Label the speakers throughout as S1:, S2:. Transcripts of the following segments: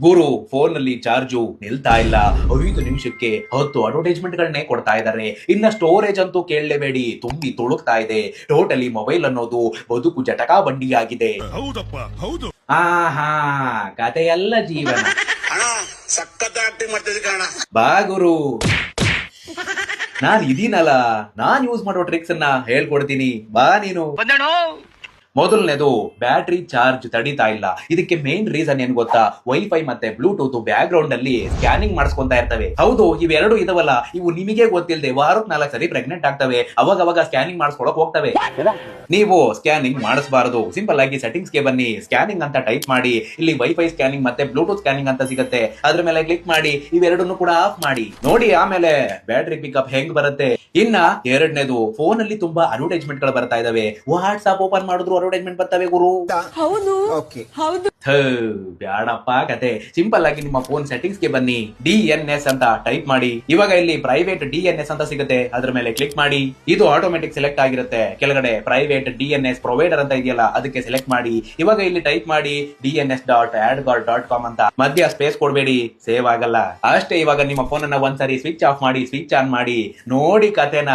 S1: ಗುರು phone ನಲ್ಲಿ charge ನಿಲ್ತಾ ಇಲ್ಲ, 5 ನಿಮಿಷಕ್ಕೆ 10 ಅಡ್ವರ್ಟೈಸ್ಮೆಂಟ್ ಗಳನ್ನೇ ಕೊಡ್ತಾ ಇದ್ದಾರೆ. ಇನ್ನ ಸ್ಟೋರೇಜ್ ಅಂತೂ ಕೇಳಲೇಬೇಡಿ, ತುಂಬಿ ತುಳುಕ್ತಾ ಇದೆ. ಟೋಟಲಿ ಮೊಬೈಲ್ ಅನ್ನೋದು ಬದುಕು ಜಟಕಾ ಬಂಡಿಯಾಗಿದೆ.
S2: ಹೌದಪ್ಪ ಹೌದು.
S1: ಆಹಾ, ಕಥೆಯಲ್ಲ ಜೀವನ.
S2: ಅಣ್ಣ ಸಖತ್ ಆಕ್ಟಿಂಗ್ ಮಾಡ್ತಿದ್ದೆ ಕಣ.
S1: ಬಾ ಗುರು, ನಾನ್ ಇದೀನಲ್ಲ, ನಾನ್ ಯೂಸ್ ಮಾಡೋ ಟ್ರಿಕ್ಸ್ ಅನ್ನ ಹೇಳ್ಕೊಡ್ತೀನಿ, ಬಾ ನೀನು. ಮೊದಲನೇದು, ಬ್ಯಾಟ್ರಿ ಚಾರ್ಜ್ ತಡಿತಾ ಇಲ್ಲ. ಇದಕ್ಕೆ ಮೇನ್ ರೀಸನ್ ಏನ್ ಗೊತ್ತಾ? ವೈಫೈ ಮತ್ತೆ ಬ್ಲೂಟೂತ್ ಬ್ಯಾಕ್ ಗ್ರೌಂಡ್ ಅಲ್ಲಿ ಸ್ಕ್ಯಾನಿಂಗ್ ಮಾಡಿಸ್ಕೊಂತಾ ಇರ್ತವೆ. ಹೌದು, ಇವೆರಡು ಇದವಲ್ಲ, ಇವು ನಿಮಗೆ ಗೊತ್ತಿಲ್ಲದೆ ವಾರಕ್ಕೆ 4 ಸರಿ ಪ್ರೆಗ್ನೆಂಟ್ ಆಗ್ತವೆ. ಅವಾಗ ಸ್ಕ್ಯಾನಿಂಗ್ ಮಾಡಿಸ್ಕೊಳಕ್ ಹೋಗ್ತವೆ. ನೀವು ಸ್ಕ್ಯಾನಿಂಗ್ ಮಾಡಿಸಬಾರದು. ಸಿಂಪಲ್ ಆಗಿ ಸೆಟ್ಟಿಂಗ್ಸ್ ಗೆ ಬನ್ನಿ, ಸ್ಕ್ಯಾನಿಂಗ್ ಅಂತ ಟೈಪ್ ಮಾಡಿ, ಇಲ್ಲಿ ವೈಫೈ ಸ್ಕ್ಯಾನಿಂಗ್ ಮತ್ತೆ ಬ್ಲೂಟೂತ್ ಸ್ಕ್ಯಾನಿಂಗ್ ಅಂತ ಸಿಗುತ್ತೆ. ಅದ್ರ ಮೇಲೆ ಕ್ಲಿಕ್ ಮಾಡಿ, ಇವೆರಡನ್ನು ಕೂಡ ಆಫ್ ಮಾಡಿ ನೋಡಿ. ಆಮೇಲೆ ಬ್ಯಾಟ್ರಿ ಪಿಕಪ್ ಹೆಂಗ್ ಬರುತ್ತೆ. ಇನ್ನ ಎರಡನೇದು, ಫೋನ್ ಅಲ್ಲಿ ತುಂಬಾ ಅಡ್ವರ್ಟೈಸ್ಮೆಂಟ್ ಗಳು ಬರ್ತಾ ಇದಾವೆ. ವಾಟ್ಸ್ಆಪ್ ಓಪನ್ ಮಾಡಿದ್ರು ಅಡ್ವರ್ಟೈಸ್ಮೆಂಟ್ ಬರ್ತವೆ ಗುರು.
S3: ಹೌದು ಹೌದು.
S1: ಬ್ಯಾಡಪ್ಪ ಕತೆ. ಸಿಂಪಲ್ ಆಗಿ ನಿಮ್ಮ ಫೋನ್ ಸೆಟ್ಟಿಂಗ್ಸ್ ಗೆ ಬನ್ನಿ, DNS ಅಂತ ಟೈಪ್ ಮಾಡಿ. ಇವಾಗ ಇಲ್ಲಿ ಪ್ರೈವೇಟ್ DNS ಅಂತ ಸಿಗುತ್ತೆ, ಅದ್ರ ಮೇಲೆ ಕ್ಲಿಕ್ ಮಾಡಿ. ಇದು ಆಟೋಮೆಟಿಕ್ ಸೆಲೆಕ್ಟ್ ಆಗಿರುತ್ತೆ. ಕೆಳಗಡೆ ಪ್ರೈವೇಟ್ DNS ಪ್ರೊವೈಡರ್ ಅಂತ ಇದೆಯಲ್ಲ, ಅದಕ್ಕೆ ಸೆಲೆಕ್ಟ್ ಮಾಡಿ. ಇವಾಗ ಇಲ್ಲಿ ಟೈಪ್ ಮಾಡಿ DNS.adguard.com ಅಂತ. ಮಧ್ಯ ಸ್ಪೇಸ್ ಕೊಡಬೇಡಿ, ಸೇವ್ ಆಗಲ್ಲ ಅಷ್ಟೇ. ಇವಾಗ ನಿಮ್ಮ ಫೋನ್ ಅನ್ನ ಒಂದ್ಸರಿ ಸ್ವಿಚ್ ಆಫ್ ಮಾಡಿ, ಸ್ವಿಚ್ ಆನ್ ಮಾಡಿ ನೋಡಿ ಕತೆನ.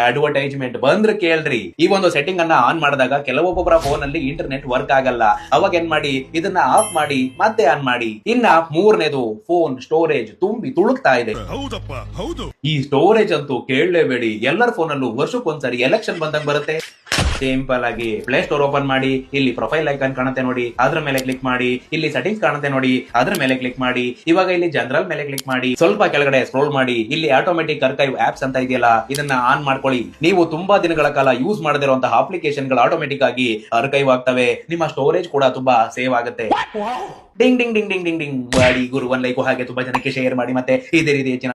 S1: ಅಡ್ವರ್ಟೈಸ್ಮೆಂಟ್ ಬಂದ್ರೆ ಕೇಳ್ರಿ. ಈ ಒಂದು ಸೆಟ್ಟಿಂಗ್ ಅನ್ನ ಆನ್ ಮಾಡಿದಾಗ ಕೆಲವೊಬ್ಬೊಬ್ಬರ ಫೋನ್ ಅಲ್ಲಿ ಇಂಟರ್ನೆಟ್ ವರ್ಕ್ ಆಗಲ್ಲ. ಅವಾಗ ಏನ್ ಮಾಡಿ, ಇದನ್ನ ಆಫ್ ಮಾಡಿ ಮತ್ತೆ ಆನ್ ಮಾಡಿ. ಇನ್ನ ಮೂರನೇದು, ಫೋನ್ ಸ್ಟೋರೇಜ್ ತುಂಬಿ ತುಳುಕ್ತಾ ಇದೆ.
S2: ಹೌದಪ್ಪ ಹೌದು.
S1: ಈ ಸ್ಟೋರೇಜ್ ಅಂತೂ ಕೇಳಲೇಬೇಡಿ. ಎಲ್ಲರ ಫೋನ್ ಅಲ್ಲೂ ವರ್ಷಕ್ಕೊಂದ್ಸರಿ ಎಲೆಕ್ಷನ್ ಬಂದಂಗ್ ಬರುತ್ತೆ. ಸಿಂಪಲ್ ಆಗಿ ಪ್ಲೇ ಸ್ಟೋರ್ ಓಪನ್ ಮಾಡಿ, ಇಲ್ಲಿ ಪ್ರೊಫೈಲ್ ಐಕಾನ್ ಕಾಣುತ್ತೆ ನೋಡಿ, ಅದ್ರ ಮೇಲೆ ಕ್ಲಿಕ್ ಮಾಡಿ. ಇಲ್ಲಿ ಸೆಟ್ಟಿಂಗ್ಸ್ ಕಾಣುತ್ತೆ ನೋಡಿ, ಅದ್ರ ಮೇಲೆ ಕ್ಲಿಕ್ ಮಾಡಿ. ಇವಾಗ ಇಲ್ಲಿ ಜನರಲ್ ಮೇಲೆ ಕ್ಲಿಕ್ ಮಾಡಿ. ಸ್ವಲ್ಪ ಕೆಳಗಡೆ ಸ್ಕ್ರೋಲ್ ಮಾಡಿ, ಇಲ್ಲಿ ಆಟೋಮೆಟಿಕ್ ಅರ್ಕೈವ್ ಆಪ್ಸ್ ಅಂತ ಇದೆಯಲ್ಲ, ಇದನ್ನ ಆನ್ ಮಾಡ್ಕೊಳ್ಳಿ. ನೀವು ತುಂಬಾ ದಿನಗಳ ಕಾಲ ಯೂಸ್ ಮಾಡದಿರುವಂತಹ ಅಪ್ಲಿಕೇಶನ್ ಗಳು ಆಟೋಮೆಟಿಕ್ ಆಗಿ ಅರ್ಕೈವ್ ಆಗ್ತವೆ. ನಿಮ್ಮ ಸ್ಟೋರೇಜ್ ಕೂಡ ತುಂಬಾ ಸೇವ್ ಆಗುತ್ತೆ. Ding ding ding ding ding ding ಮಾಡಿ ಗುರು. 1 ಲೈಕ್ ಹಾಗೆ ತುಂಬಾ ಜನಕ್ಕೆ ಶೇರ್ ಮಾಡಿ. ಮತ್ತೆ ಇದೇ ರೀತಿ ಹೆಚ್ಚಿನ